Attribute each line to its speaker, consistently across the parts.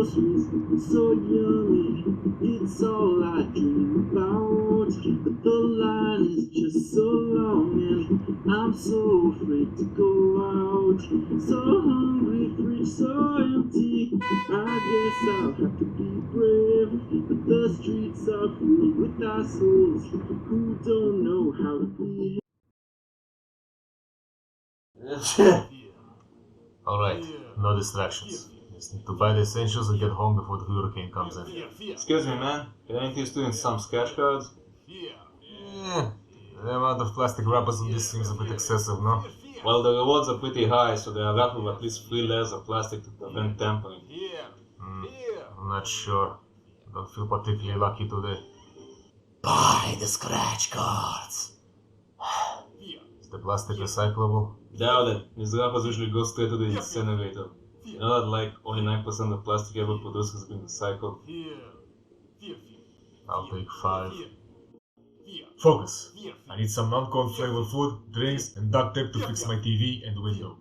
Speaker 1: groceries, so yummy, it's all I dream about. But the line is just so long and I'm so afraid to go out. So hungry, fridge so empty, I guess I'll have to be brave. But the streets are filled with assholes who don't know how to behave.
Speaker 2: Alright, no distractions. Just need to buy the essentials and get home before the hurricane comes in.
Speaker 3: Excuse me, man. Can I interest you in some sketch cards?
Speaker 2: Yeah, the amount of plastic wrappers on this seems a bit excessive, no?
Speaker 3: Well, the rewards are pretty high, so they are wrapped with at least 3 layers of plastic to prevent tampering.
Speaker 2: I'm not sure. I don't feel particularly lucky today.
Speaker 3: Buy the scratch cards.
Speaker 2: Is the plastic recyclable?
Speaker 3: Doubt it. These wrappers usually go straight to the incinerator. You know that like only 9% of plastic ever produced has been recycled?
Speaker 2: I'll take 5. Focus! I need some non-corn flavored food, drinks, and duct tape to fix my TV and window.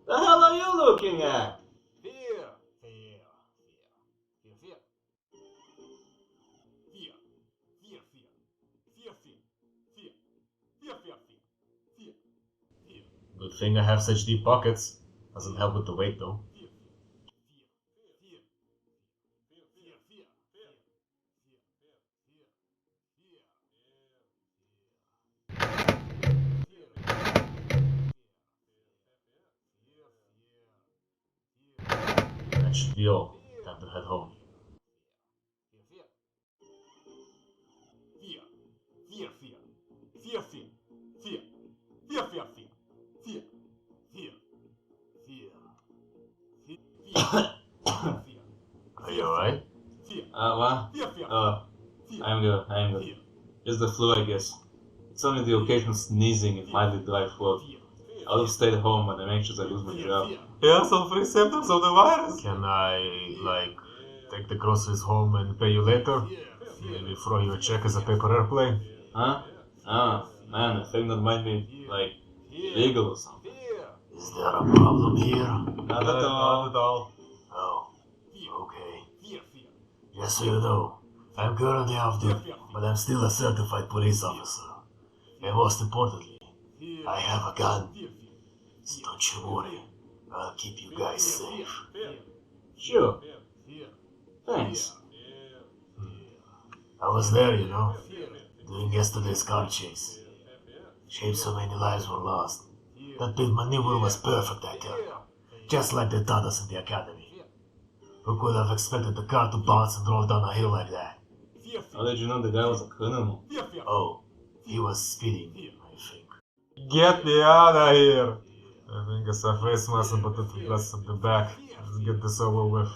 Speaker 3: The hell are you looking at?
Speaker 2: Good thing I have such deep pockets. Doesn't help with the weight though. That should be all. Time to head home. Are you alright?
Speaker 3: What? I'm good. Just the flu, I guess. It's only the occasional sneezing and mildly dry throat. I'll have stayed home, but I'm anxious I lose my job.
Speaker 2: Yeah, some free symptoms of the virus. Can I, take the groceries home and pay you later? Maybe throw you a check as a paper airplane?
Speaker 3: Huh? Ah, man, I think that might be, legal or something.
Speaker 2: Is there a problem here?
Speaker 3: Not at all.
Speaker 2: Oh, okay. Just so you know, I'm currently off duty, but I'm still a certified police officer. And most importantly, I have a gun. So don't you worry, I'll keep you guys safe.
Speaker 3: Sure. Thanks.
Speaker 2: I was there, you know, during yesterday's car chase. Shame so many lives were lost. That big maneuver was perfect, I tell you. Just like they taught us in the academy. Who could have expected the car to bounce and roll down a hill like that?
Speaker 3: How did you know the guy was a criminal?
Speaker 2: Oh, he was speeding, I think.
Speaker 4: Get me out of here! I think it's a face mask and put the glass at the back. Let's get this over with.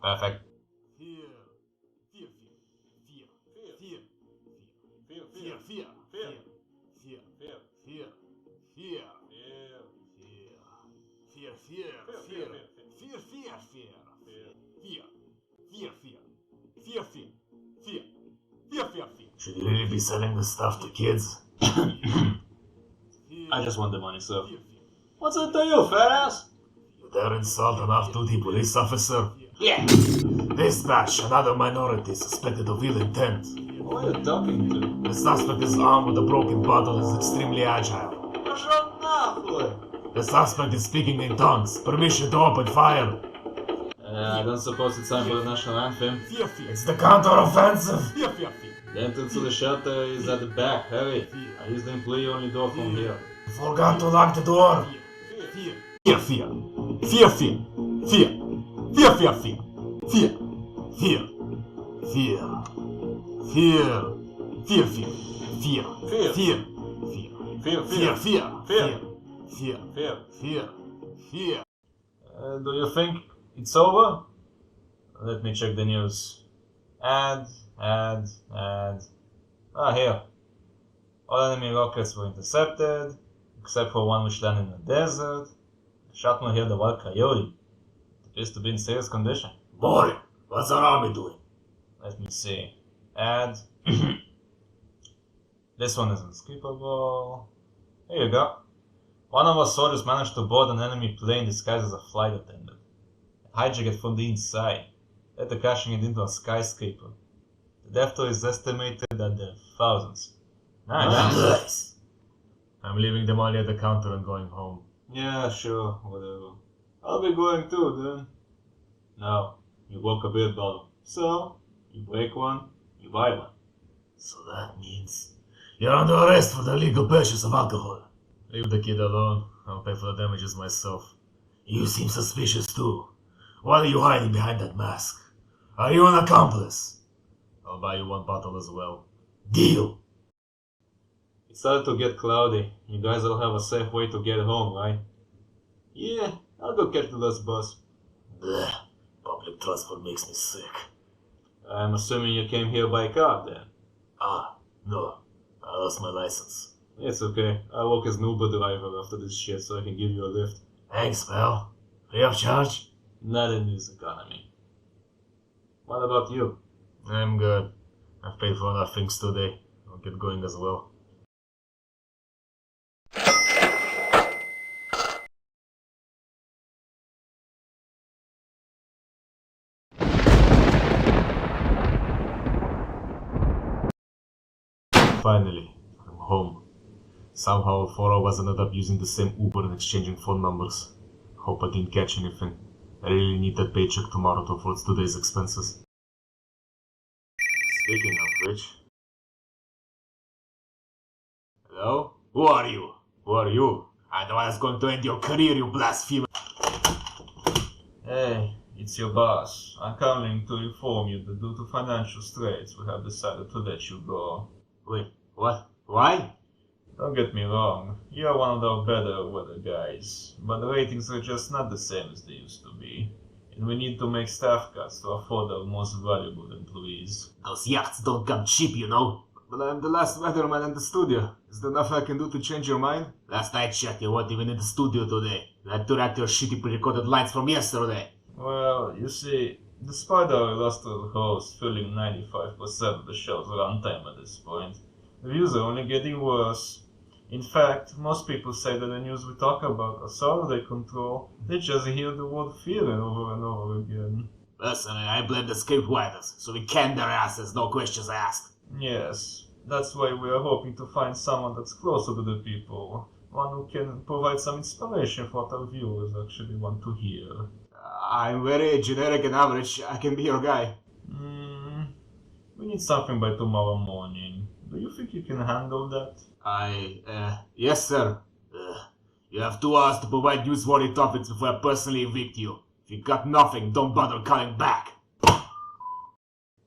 Speaker 2: Perfect. Should you really be selling this stuff to kids?
Speaker 3: I just want the money, sir. What's it to you, fat ass?
Speaker 2: You dare insult an off-duty police officer?
Speaker 3: Yeah.
Speaker 2: Dispatch, another minority suspected of ill intent.
Speaker 3: Who are you talking to?
Speaker 2: The suspect is armed with a broken bottle and is extremely agile.
Speaker 3: Пошел нахуй!
Speaker 2: The suspect is speaking in tongues. Permission to open fire.
Speaker 3: I don't suppose it's time for the national anthem.
Speaker 2: It's the counter-offensive.
Speaker 3: The entrance to the shelter is at the back. Hurry. I use the employee-only door from here.
Speaker 2: You forgot to lock the door. Fear.
Speaker 3: Fear.
Speaker 2: Fear. Fear.
Speaker 3: Do you think it's over? Let me check the news. Ad. Here. All enemy rockets were intercepted, except for one which landed in the desert. The shrapnel hit the wild coyote. It appears to be in serious condition.
Speaker 2: Boring. What's our army doing?
Speaker 3: Let me see. Add. This one is unskippable. Here you go. One of our soldiers managed to board an enemy plane disguised as a flight attendant. Hijack it from the inside, later crashing it into a skyscraper. The death toll is estimated at the thousands.
Speaker 2: Nice. I'm leaving the money at the counter and going home.
Speaker 3: Yeah, sure, whatever. I'll be going too then. Now, you walk a bit, Barba. So, you break one, you buy one.
Speaker 2: So that means you're under arrest for the illegal purchase of alcohol. Leave the kid alone. I'll pay for the damages myself. You seem suspicious too. What are you hiding behind that mask? Are you an accomplice? I'll buy you one bottle as well. Deal!
Speaker 3: It started to get cloudy. You guys all have a safe way to get home, right? Yeah, I'll go catch the last bus.
Speaker 2: Blech. Public transport makes me sick.
Speaker 3: I'm assuming you came here by car then.
Speaker 2: No. I lost my license.
Speaker 3: It's okay. I work as an Uber driver after this shit, so I can give you a lift.
Speaker 2: Thanks, pal. Free of charge?
Speaker 3: Not in this economy. What about you?
Speaker 2: I'm good. I've paid for enough things today. I'll get going as well. Finally, I'm home. Somehow, four of us ended up using the same Uber and exchanging phone numbers. Hope I didn't catch anything. I really need that paycheck tomorrow to afford today's expenses. Speaking of which... Hello? Who are you? Who are you? I'm the one that's going to end your career, you blasphemer!
Speaker 3: Hey, it's your boss. I'm calling to inform you that due to financial straits, we have decided to let you go.
Speaker 2: Wait, what? Why?
Speaker 3: Don't get me wrong, you're one of our better weather guys, but the ratings are just not the same as they used to be, and we need to make staff cuts to afford our most valuable employees.
Speaker 2: Those yachts don't come cheap, you know. But I'm the last weatherman in the studio. Is there nothing I can do to change your mind? Last I checked, you weren't even in the studio today. You had to act your shitty pre-recorded lines from yesterday.
Speaker 3: Well, you see, despite our illustrious host filling 95% of the show's runtime at this point, the views are only getting worse. In fact, most people say that the news we talk about are so out of their control, they just hear the word feeling over and over again.
Speaker 2: Personally, I blame the script writers, so we can their asses, no questions asked.
Speaker 3: Yes, that's why we are hoping to find someone that's closer to the people, one who can provide some inspiration for what our viewers actually want to hear.
Speaker 2: I'm very generic and average, I can be your guy.
Speaker 3: We need something by tomorrow morning. Do you think you can handle that?
Speaker 2: Yes sir. You have 2 hours to provide newsworthy topics before I personally evict you. If you got nothing, don't bother coming back.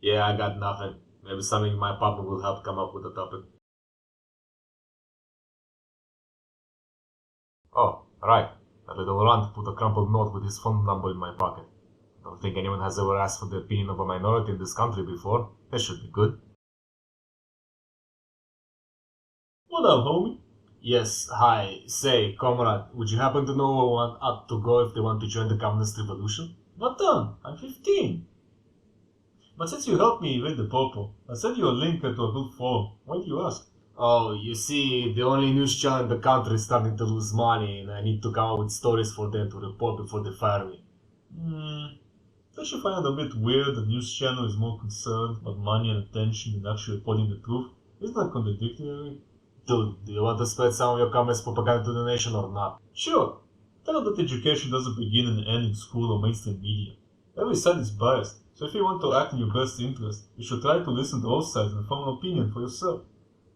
Speaker 2: Yeah, I got nothing. Maybe something in my apartment will help come up with a topic. Oh, right. That little runt put a crumpled note with his phone number in my pocket. Don't think anyone has ever asked for the opinion of a minority in this country before. That should be good.
Speaker 3: What up, homie?
Speaker 2: Yes, hi. Say, comrade, would you happen to know where one ought to go if they want to join the communist revolution?
Speaker 3: Not done. I'm 15. But since you helped me evade the purple, I sent you a link to a good forum. Why do you ask?
Speaker 2: Oh, you see, the only news channel in the country is starting to lose money, and I need to come up with stories for them to report before they fire me.
Speaker 3: Don't you find it a bit weird that news channel is more concerned about money and attention than actually reporting the truth? Isn't that contradictory?
Speaker 2: Dude, do you want to spread some of your comments propaganda to the nation or not?
Speaker 3: Sure. Tell them that education doesn't begin and end in school or mainstream media. Every side is biased, so if you want to act in your best interest, you should try to listen to all sides and form an opinion for yourself.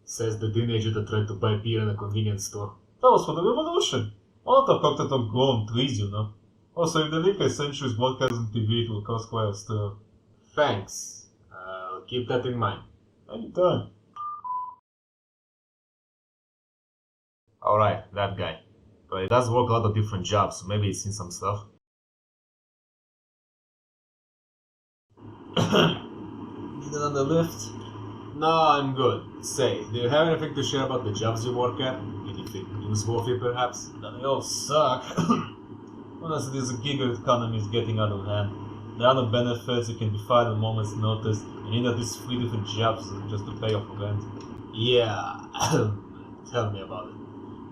Speaker 2: Says the teenager that tried to buy beer in a convenience store.
Speaker 3: That was for the revolution. I'm not a cock that don't grow on trees, you know. Also, if the link I sent you is broadcast on TV, it will cause quite a stir.
Speaker 2: Thanks. I'll keep that in mind.
Speaker 3: Anytime.
Speaker 2: Alright, that guy. But it does work a lot of different jobs, so maybe it's seen some stuff.
Speaker 3: Need another lift?
Speaker 2: No, I'm good. Say, do you have anything to share about the jobs you work at? Anything newsworthy, perhaps?
Speaker 3: They all suck. Honestly, this gig economy is getting out of hand. There are no benefits, you can be fired at a moment's notice, you need at least 3 different jobs just to pay off rent.
Speaker 2: Yeah, tell me about it.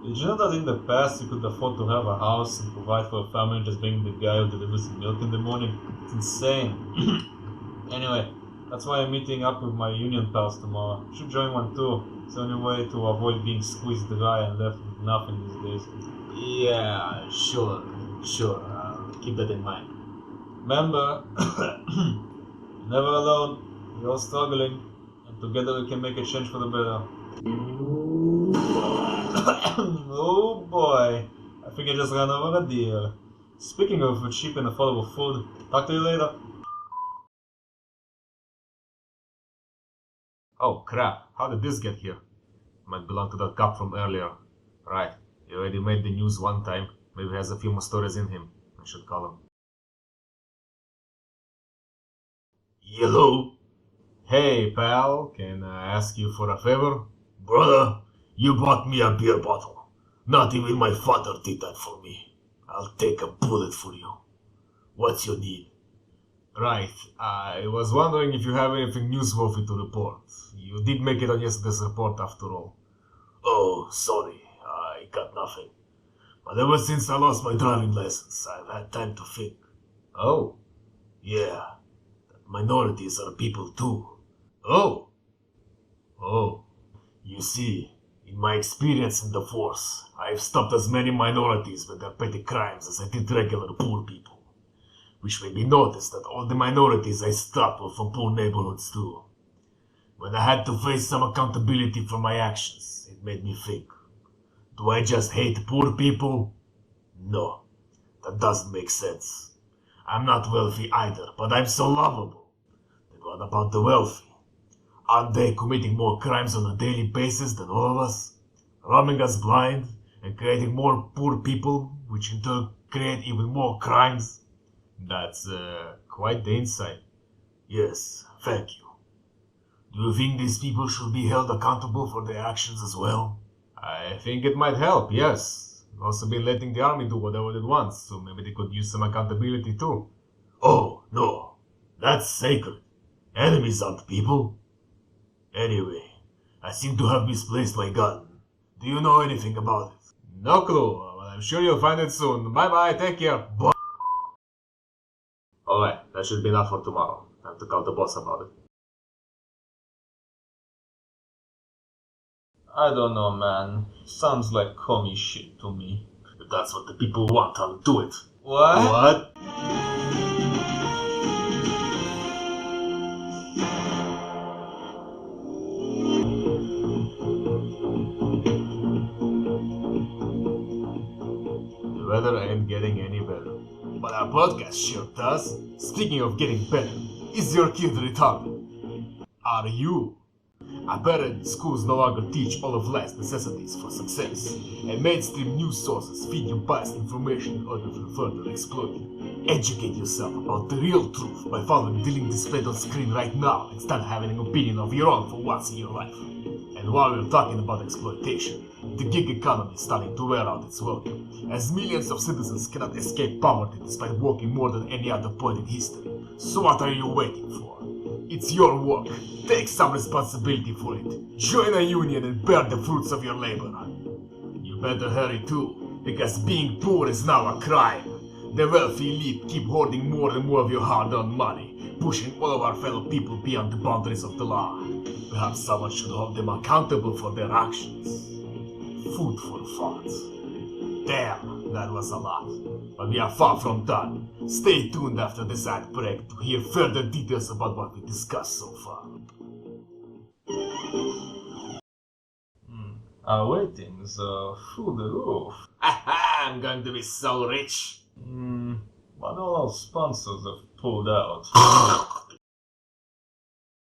Speaker 3: Did you know that in the past you could afford to have a house and provide for a family just being the guy who delivers the milk in the morning? It's insane. Anyway, that's why I'm meeting up with my union pals tomorrow. You should join one too. It's the only way to avoid being squeezed dry and left with nothing these days.
Speaker 2: Yeah, sure. I'll keep that in mind.
Speaker 3: Remember, never alone, we're all struggling, and together we can make a change for the better. Oh boy, I think I just ran over a deal. Speaking of cheap and affordable food, talk to you later.
Speaker 2: Oh crap, how did this get here? Might belong to that cop from earlier. Right, he already made the news one time. Maybe he has a few more stories in him. I should call him. Hello? Hey pal, can I ask you for a favor? Brother, you bought me a beer bottle. Not even my father did that for me. I'll take a bullet for you. What's your need? Right, I was wondering if you have anything newsworthy to report. You did make it on yesterday's report after all. Oh, sorry, I got nothing. But ever since I lost my driving license, I've had time to think. Oh? Yeah, minorities are people too. Oh? Oh. You see, in my experience in the force, I've stopped as many minorities with their petty crimes as I did regular poor people. Which made me notice that all the minorities I stopped were from poor neighborhoods too. When I had to face some accountability for my actions, it made me think. Do I just hate poor people? No, that doesn't make sense. I'm not wealthy either, but I'm so lovable. Then what about the wealthy? Aren't they committing more crimes on a daily basis than all of us? Robbing us blind and creating more poor people, which in turn create even more crimes? That's quite the insight. Yes, thank you. Do you think these people should be held accountable for their actions as well? I think it might help, yes. We've also been letting the army do whatever it wants, so maybe they could use some accountability too. Oh, no. That's sacred. Enemies aren't people. Anyway, I seem to have misplaced my gun. Do you know anything about it? No clue, but I'm sure you'll find it soon. Bye-bye, take care. Bye. Alright, that should be enough for tomorrow. Time to call the boss about it.
Speaker 3: I don't know, man. Sounds like commie shit to me.
Speaker 2: If that's what the people want, I'll do it.
Speaker 3: What?
Speaker 2: The weather ain't getting any better. But our podcast sure does. Speaking of getting better, is your kid retarded? Are you? Apparently, schools no longer teach all of life's necessities for success, and mainstream news sources feed you biased information in order to further exploit you. Educate yourself about the real truth by following the link displayed on screen right now and start having an opinion of your own for once in your life. And while we're talking about exploitation, the gig economy is starting to wear out its welcome, as millions of citizens cannot escape poverty despite working more than any other point in history. So what are you waiting for? It's your work. Take some responsibility for it. Join a union and bear the fruits of your labor. You better hurry too, because being poor is now a crime. The wealthy elite keep hoarding more and more of your hard-earned money, pushing all of our fellow people beyond the boundaries of the law. Perhaps someone should hold them accountable for their actions. Food for thought. Damn, that was a lot. But we are far from done. Stay tuned after this ad break to hear further details about what we discussed so far.
Speaker 3: Our ratings are through the roof.
Speaker 2: I'm going to be so rich.
Speaker 3: But all our sponsors have pulled out.